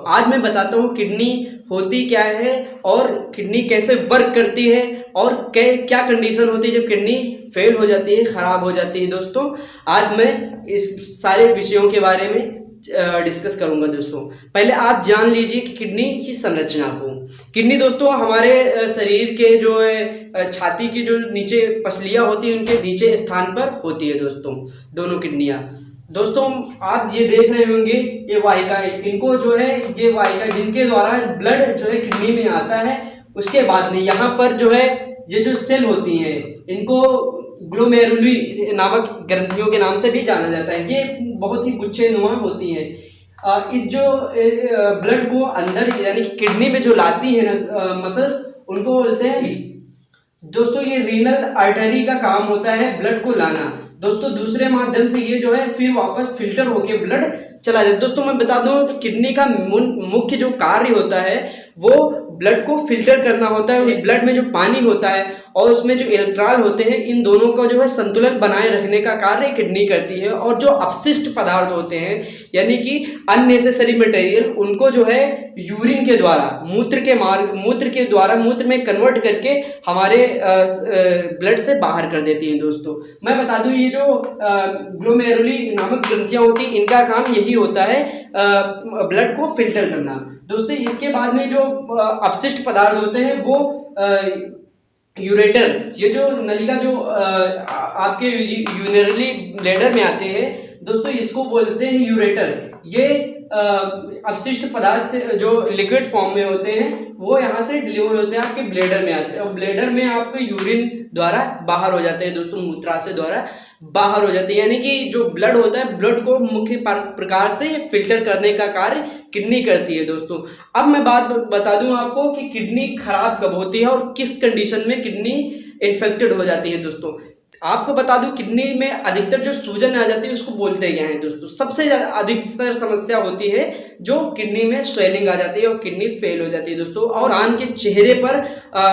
आज मैं बताता हूँ किडनी होती क्या है और किडनी कैसे वर्क करती है और क्या कंडीशन होती है जब किडनी फेल हो जाती है, खराब हो जाती है। दोस्तों आज मैं इस सारे विषयों के बारे में डिस्कस करूंगा। दोस्तों पहले आप जान लीजिए कि किडनी की संरचना को। किडनी दोस्तों हमारे शरीर के जो है छाती की जो नीचे पसलियां होती है उनके नीचे स्थान पर होती है दोस्तों, दोनों किडनियां। दोस्तों आप ये देख रहे होंगे ये वाहिकाएं, इनको जो है ये वाहिकाएं जिनके द्वारा ब्लड जो है किडनी में आता है, उसके बाद में यहाँ पर जो है ये जो सेल होती हैं इनको ग्लोमेरुली नामक ग्रंथियों के नाम से भी जाना जाता है। ये बहुत ही गुच्छे नुमा होती हैं। इस जो ब्लड को अंदर यानी कि किडनी में जो लाती है ना मसल्स, उनको बोलते हैं। दोस्तों ये रीनल आर्टरी का काम होता है ब्लड को लाना। दोस्तों दूसरे माध्यम से ये जो है फिर वापस फिल्टर होके ब्लड चला जाता है। दोस्तों मैं बता दूं तो किडनी का मुख्य जो कार्य होता है वो ब्लड को फिल्टर करना होता है। इस ब्लड में जो पानी होता है और उसमें जो इलेक्ट्रॉन होते हैं, इन दोनों का जो है संतुलन बनाए रखने का कार्य किडनी करती है। और जो अपशिष्ट पदार्थ होते हैं यानी कि अननेसेसरी मटेरियल, उनको जो है यूरिन के द्वारा मूत्र में कन्वर्ट करके हमारे ब्लड से बाहर कर देती है। दोस्तों मैं बता दूं ये जो ग्लोमेरुली नामक ग्रंथियां होती हैं, इनका काम यही होता है ब्लड को फिल्टर करना। दोस्तों इसके बाद में जो अपशिष्ट पदार्थ होते हैं वो यूरेटर, ये जो नलिका जो आपके यूरिनरी ब्लैडर में आते हैं दोस्तों, इसको बोलते हैं यूरेटर। ये अपशिष्ट पदार्थ जो लिक्विड फॉर्म में होते हैं वो यहाँ से डिलीवर होते हैं आपके ब्लैडर में आते हैं और ब्लैडर में आपके यूरिन द्वारा बाहर हो जाते हैं। दोस्तों मूत्राशय द्वारा बाहर हो जाते हैं, यानी कि जो ब्लड होता है ब्लड को मुख्य प्रकार से फिल्टर करने का कार्य किडनी करती है। दोस्तों अब मैं बात बता दूं आपको कि किडनी खराब कब होती है और किस कंडीशन में किडनी इन्फेक्टेड हो जाती है। दोस्तों आपको बता दूं किडनी में अधिकतर जो सूजन आ जाती है उसको बोलते क्या है। दोस्तों सबसे ज्यादा अधिकतर समस्या होती है जो किडनी में स्वेलिंग आ जाती है और किडनी फेल हो जाती है। दोस्तों और इंसान के चेहरे पर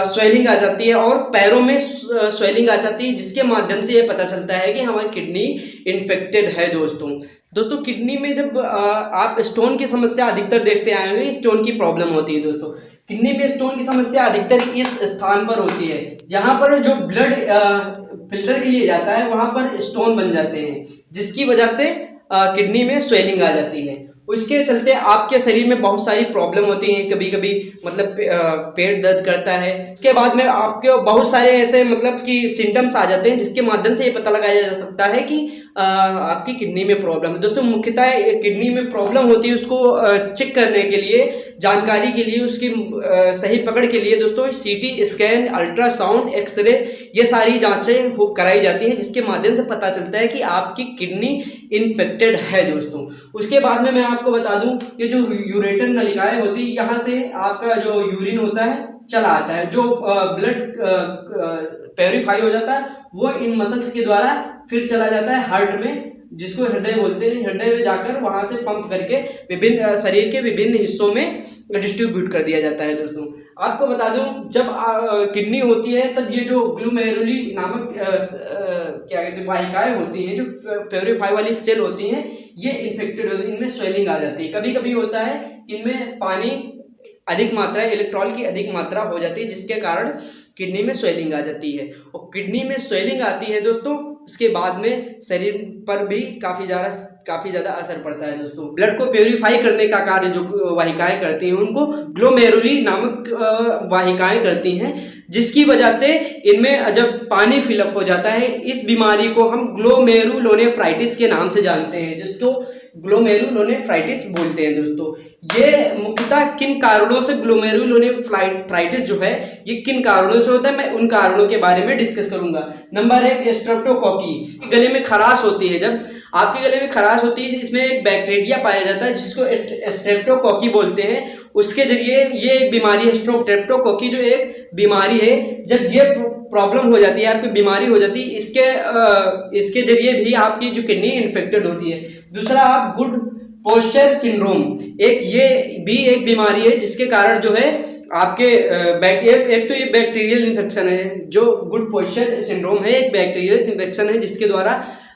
स्वेलिंग आ जाती है और पैरों में स्वेलिंग आ जाती है, जिसके माध्यम से ये पता चलता है कि हमारी किडनी इन्फेक्टेड है। दोस्तों किडनी में जब आप स्टोन की समस्या अधिकतर देखते आए होंगे, स्टोन की प्रॉब्लम होती है। दोस्तों किडनी में स्टोन की समस्या अधिकतर इस स्थान पर होती है, जहां पर जो ब्लड फिल्टर के लिए जाता है वहां पर स्टोन बन जाते हैं, जिसकी वजह से किडनी में स्वेलिंग आ जाती है। उसके चलते आपके शरीर में बहुत सारी प्रॉब्लम होती हैं, कभी कभी मतलब पेट दर्द करता है। इसके बाद में आपके बहुत सारे ऐसे मतलब कि सिम्टम्स आ जाते हैं, जिसके माध्यम से ये पता लगाया जा सकता है कि आपकी किडनी में प्रॉब्लम है। दोस्तों मुख्यतः किडनी में प्रॉब्लम होती है, उसको चेक करने के लिए, जानकारी के लिए, उसकी सही पकड़ के लिए दोस्तों सीटी स्कैन, अल्ट्रासाउंड, एक्सरे, ये सारी जांचें कराई जाती हैं, जिसके माध्यम से पता चलता है कि आपकी किडनी इन्फेक्टेड है। दोस्तों उसके बाद में मैं आपको बता दूं ये जो यूरेटर नलिकाएं होती है, यहाँ से आपका जो यूरिन होता है चला आता है, जो ब्लड प्योरीफाई हो जाता है वो इन मसल्स के द्वारा फिर चला जाता है हार्ट में, जिसको हृदय बोलते हैं। हृदय में जाकर वहां से पंप करके विभिन्न शरीर के विभिन्न हिस्सों में डिस्ट्रीब्यूट कर दिया जाता है। दोस्तों आपको बता दूं जब किडनी होती है तब ये जो ग्लोमेरुली नामक क्या कहते हैं वाहिकाएं होती हैं, जो प्योरीफाई वाली सेल होती हैं, ये इन्फेक्टेड होती है, इनमें स्वेलिंग आ जाती है। कभी कभी होता है कि इनमें पानी अधिक मात्रा, इलेक्ट्रॉल की अधिक मात्रा हो जाती है, जिसके कारण किडनी में स्वेलिंग आ जाती है। और किडनी में स्वेलिंग आती है दोस्तों, उसके बाद में शरीर पर भी काफ़ी ज़्यादा असर पड़ता है। दोस्तों ब्लड को प्योरीफाई करने का कार्य जो वाहिकाएं करती हैं उनको ग्लोमेरुली नामक वाहिकाएं करती हैं, जिसकी वजह से इनमें जब पानी फिलअप हो जाता है, इस बीमारी को हम ग्लोमेरुलोनेफ्राइटिस के नाम से जानते हैं, जिसको ग्लोमेरुलोनेफ्राइटिस बोलते हैं। दोस्तों ये मुख्यतः किन कारणों से ग्लोमेरुलोनेफ्राइटिस जो है ये किन कारणों से होता है, मैं उन कारणों के बारे में डिस्कस करूंगा। Number 1 streptococci. गले में खराश होती है, जब आपके गले में खराश होती है इसमें एक बैक्टीरिया पाया जाता है जिसको स्ट्रेप्टोकोकी बोलते हैं। उसके जरिए ये बीमारी है स्ट्रेप्टोकोकी जो एक बीमारी है, जब ये प्रॉब्लम हो जाती है, आपकी बीमारी हो जाती है, इसके जरिए भी आपकी जो किडनी इन्फेक्टेड होती है। दूसरा आप गुड पोस्चर सिंड्रोम, ये भी एक बीमारी है जिसके कारण जो है आपके एक तो ये बैक्टीरियल इन्फेक्शन है, जो गुड पोस्चर सिंड्रोम है, एक बैक्टीरियल इन्फेक्शन है जिसके द्वारा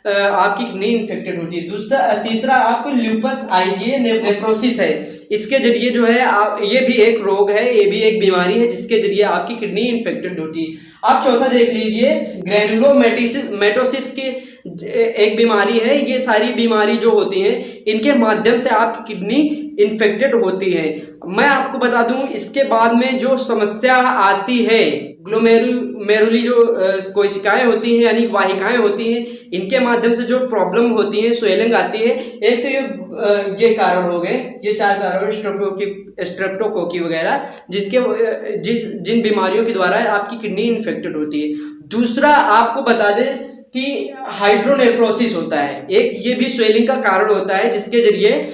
आपकी किडनी इन्फेक्टेड होती है। तीसरा आपको ल्यूपस आईजीए नेफ्रोसिस है, इसके जरिए जो है आप, ये भी एक रोग है, ये भी एक बीमारी है जिसके जरिए आपकी किडनी इन्फेक्टेड होती है। आप चौथा देख लीजिए, ग्रैनुलोमेटोसिस की एक बीमारी है। ये सारी बीमारी जो होती है इनके माध्यम से आपकी किडनी इन्फेक्टेड होती है। मैं आपको बता दूं, इसके बाद में जो समस्या आती है, ग्लोमेरुली जो कोशिकाएं होती हैं यानी वाहिकाएं होती हैं, इनके माध्यम से जो प्रॉब्लम होती है, स्वेलिंग आती है। एक तो ये कारण हो गए, ये 4 कारण, स्ट्रेप्टोकोकी वगैरह, जिन बीमारियों के द्वारा आपकी किडनी इन्फेक्टेड होती है। दूसरा आपको बता दें कि हाइड्रोनेफ्रोसिस होता है, एक ये भी स्वेलिंग का कारण होता है जिसके जरिए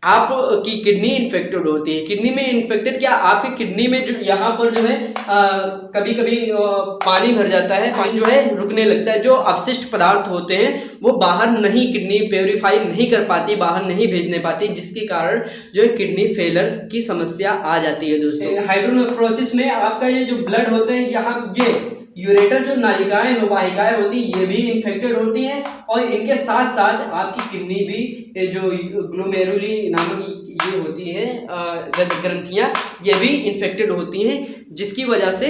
आपकी किडनी इन्फेक्टेड होती है। किडनी में इन्फेक्टेड क्या, आपकी किडनी में जो यहाँ पर जो है कभी कभी पानी भर जाता है, पानी जो है रुकने लगता है, जो अवशिष्ट पदार्थ होते हैं वो बाहर नहीं, किडनी प्योरीफाई नहीं कर पाती, बाहर नहीं भेजने पाती, जिसके कारण जो है किडनी फेलर की समस्या आ जाती है। दोस्तों हाइड्रोनेफ्रोसिस में आपका ये जो ब्लड होते हैं, यहाँ ये यूरेटर जो नालिकाएं वाहिकाएं होती हैं ये भी इन्फेक्टेड होती हैं, और इनके साथ साथ आपकी किडनी भी जो ग्लोमेरुली नामक ये होती है ग्रंथियां, ये भी इन्फेक्टेड होती हैं, जिसकी वजह से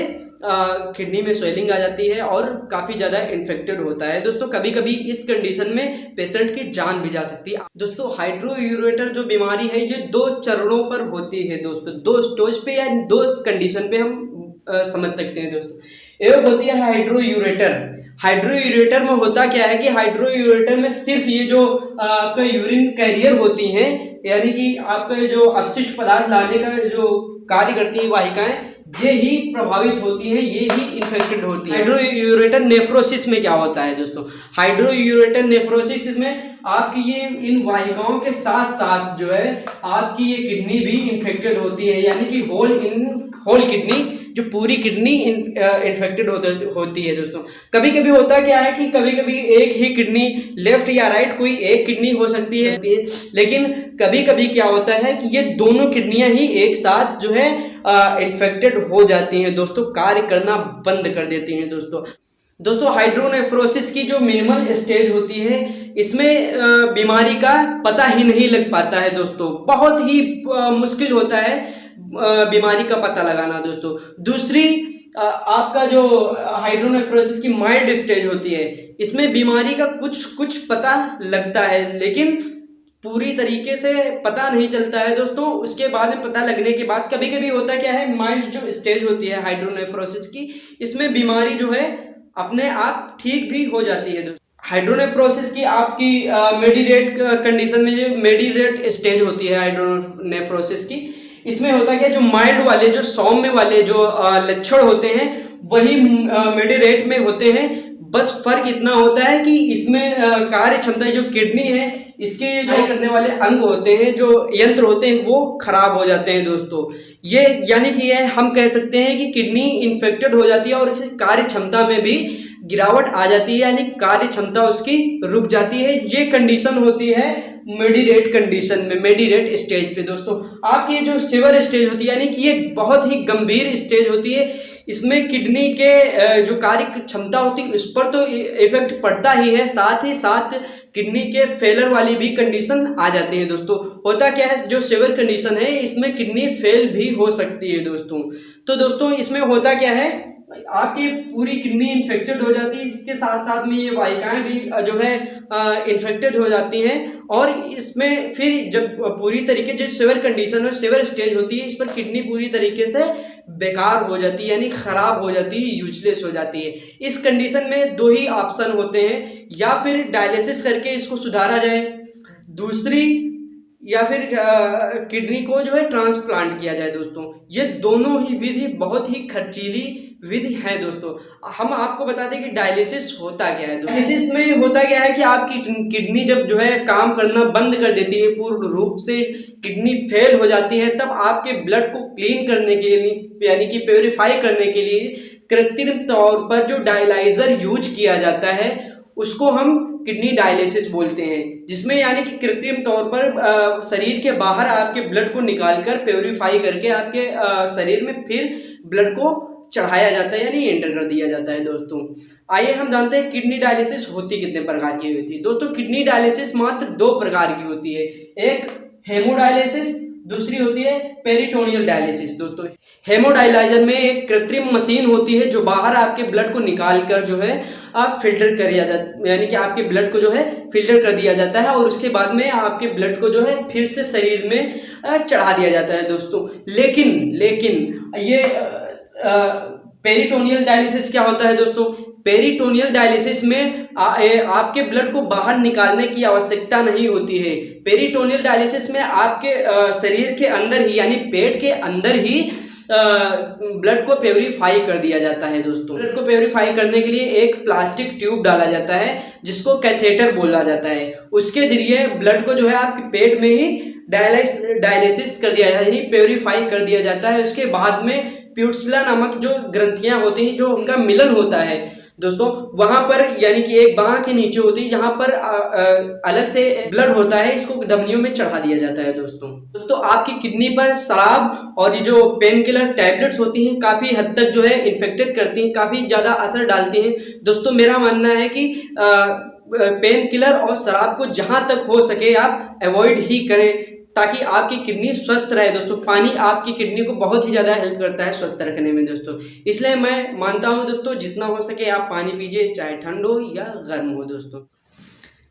किडनी में स्वेलिंग आ जाती है और काफ़ी ज़्यादा इन्फेक्टेड होता है। दोस्तों कभी कभी इस कंडीशन में पेशेंट की जान भी जा सकती है। दोस्तों हाइड्रोयूरेटर जो बीमारी है ये 2 चरणों पर होती है। दोस्तों 2 स्टेज पे या 2 कंडीशन पे हम समझ सकते हैं। दोस्तों एक होती है हाइड्रोयूरेटर। हाइड्रोयूरेटर में होता क्या है कि हाइड्रोयूरेटर में सिर्फ ये जो आपका यूरिन कैरियर होती हैं, यानी कि आपका जो अवशिष्ट पदार्थ लाने का जो कार्य करती है वाहिकाएं, ये ही प्रभावित होती है, ये ही इन्फेक्टेड होती है। हाइड्रोयूरेटर नेफ्रोसिस में क्या होता है दोस्तों, हाइड्रोयूरेटर नेफ्रोसिस में आपकी ये इन वाहिकाओं के साथ साथ जो है आपकी ये किडनी भी इन्फेक्टेड होती है, यानी कि होल किडनी, जो पूरी किडनी इन्फेक्टेड होती है। दोस्तों कभी कभी होता क्या है कि कभी कभी एक ही किडनी, लेफ्ट या राइट, कोई एक किडनी हो सकती है, लेकिन कभी कभी क्या होता है कि ये दोनों किडनियां ही एक साथ जो है इन्फेक्टेड हो जाती हैं। दोस्तों कार्य करना बंद कर देती हैं। दोस्तों हाइड्रोनेफ्रोसिस की जो मिनिमल स्टेज होती है, इसमें बीमारी का पता ही नहीं लग पाता है। दोस्तों बहुत ही मुश्किल होता है बीमारी का पता लगाना। दोस्तों दूसरी आपका जो हाइड्रोनेफ्रोसिस की माइल्ड स्टेज होती है, इसमें बीमारी का कुछ पता लगता है, लेकिन पूरी तरीके से पता नहीं चलता है। दोस्तों उसके बाद में पता लगने के बाद कभी कभी होता क्या है, माइल्ड जो स्टेज होती है हाइड्रोनेफ्रोसिस की, इसमें बीमारी जो है अपने आप ठीक भी हो जाती है। हाइड्रोनेफ्रोसिस की आपकी मेडिरेट कंडीशन में जो मेडिरेट स्टेज होती है हाइड्रोनेफ्रोसिस की, इसमें होता क्या, जो माइल्ड वाले, जो सौम्य वाले जो लक्षण होते हैं वही मेडिरेट में होते हैं। बस फर्क इतना होता है कि इसमें कार्य क्षमता, जो किडनी है, इसके जो करने वाले अंग होते हैं, जो यंत्र होते हैं, वो खराब हो जाते हैं। दोस्तों ये यानी कि ये हम कह सकते हैं कि किडनी इन्फेक्टेड हो जाती है और इस कार्य क्षमता में भी गिरावट आ जाती है, यानी कार्य क्षमता उसकी रुक जाती है। ये कंडीशन होती है मेडिरेट कंडीशन में, मेडिरेट स्टेज पे। दोस्तों आपकी जो सीवियर स्टेज होती है, यानी कि ये बहुत ही गंभीर स्टेज होती है, इसमें किडनी के जो कार्य क्षमता होती है उस पर तो इफेक्ट पड़ता ही है, साथ ही साथ किडनी के फेलर वाली भी कंडीशन आ जाती है। दोस्तों होता क्या है, जो सीवियर कंडीशन है इसमें किडनी फेल भी हो सकती है। तो दोस्तों इसमें होता क्या है, आपकी पूरी किडनी इन्फेक्टेड हो जाती है, इसके साथ साथ में ये वाहिकाएं भी जो है इन्फेक्टेड हो जाती हैं, और इसमें फिर जब पूरी तरीके जो सीवियर कंडीशन है, सीवियर स्टेज होती है, इस पर किडनी पूरी तरीके से बेकार हो जाती है, यानी खराब हो जाती है, यूजलेस हो जाती है। इस कंडीशन में 2 ही ऑप्शन होते हैं, या फिर डायलिसिस करके इसको सुधारा जाए, दूसरी या फिर किडनी को जो है ट्रांसप्लांट किया जाए। दोस्तों ये दोनों ही विधि बहुत ही खर्चीली विधि है। दोस्तों हम आपको बता दें कि डायलिसिस होता क्या है। डायलिसिस में होता क्या है कि आपकी किडनी जब जो है काम करना बंद कर देती है, पूर्ण रूप से किडनी फेल हो जाती है, तब आपके ब्लड को क्लीन करने के लिए, यानी कि प्योरीफाई करने के लिए कृत्रिम तौर पर जो डायलाइजर यूज किया जाता है उसको हम किडनी डायलिसिस बोलते हैं, जिसमें यानी कि कृत्रिम तौर पर शरीर के बाहर आपके ब्लड को निकालकर प्योरीफाई करके आपके शरीर में फिर ब्लड को चढ़ाया जाता है, यानी एंटर कर दिया जाता है। दोस्तों आइए हम जानते हैं किडनी डायलिसिस होती कितने प्रकार की होती है। दोस्तों किडनी डायलिसिस मात्र 2 प्रकार की होती है, एक हेमोडायलिसिस, दूसरी होती है पेरिटोनियल डायलिसिस। दोस्तों हेमोडायलाइजर में एक कृत्रिम मशीन होती है जो बाहर आपके ब्लड को निकाल कर जो है आप फिल्टर कर दिया जाता, यानी कि आपके ब्लड को जो है फिल्टर कर दिया जाता है और उसके बाद में आपके ब्लड को जो है फिर से शरीर में चढ़ा दिया जाता है दोस्तों। लेकिन ये पेरिटोनियल डायलिसिस क्या होता है दोस्तों? पेरिटोनियल डायलिसिस में आपके ब्लड को बाहर निकालने की आवश्यकता नहीं होती है। पेरिटोनियल डायलिसिस में आपके शरीर के अंदर ही यानी पेट के अंदर ही ब्लड को प्योरीफाई कर दिया जाता है दोस्तों। ब्लड को प्योरीफाई करने के लिए एक प्लास्टिक ट्यूब डाला जाता है जिसको कैथेटर बोला जाता है। उसके जरिए ब्लड को जो है आपके पेट में ही डायलिसिस कर दिया जाता है, यानी प्योरीफाई कर दिया जाता है। उसके बाद में प्यूटसला नामक जो ग्रंथियां होती हैं, जो उनका मिलन होता है दोस्तों, वहां पर यानी कि एक बांह के नीचे होती है, जहां पर अलग से ब्लड होता है, इसको धमनियों में चढ़ा दिया जाता है दोस्तों आपकी किडनी पर शराब और ये जो पेन किलर टैबलेट्स होती हैं काफी हद तक जो है इन्फेक्टेड करती हैं, काफी ज्यादा असर डालती हैं दोस्तों। मेरा मानना है कि पेन किलर और शराब को जहां तक हो सके आप अवॉइड ही करें ताकि आपकी किडनी स्वस्थ रहे दोस्तों। पानी आपकी किडनी को बहुत ही ज्यादा हेल्प करता है स्वस्थ रखने में दोस्तों। इसलिए मैं मानता हूं दोस्तों जितना हो सके आप पानी पीजिए, चाहे ठंड हो या गर्म हो दोस्तों।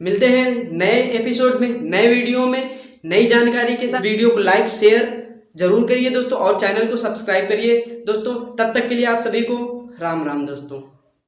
मिलते हैं नए एपिसोड में, नए वीडियो में, नई जानकारी के साथ। वीडियो को लाइक शेयर जरूर करिए दोस्तों और चैनल को सब्सक्राइब करिए दोस्तों। तब तक के लिए आप सभी को राम राम दोस्तों।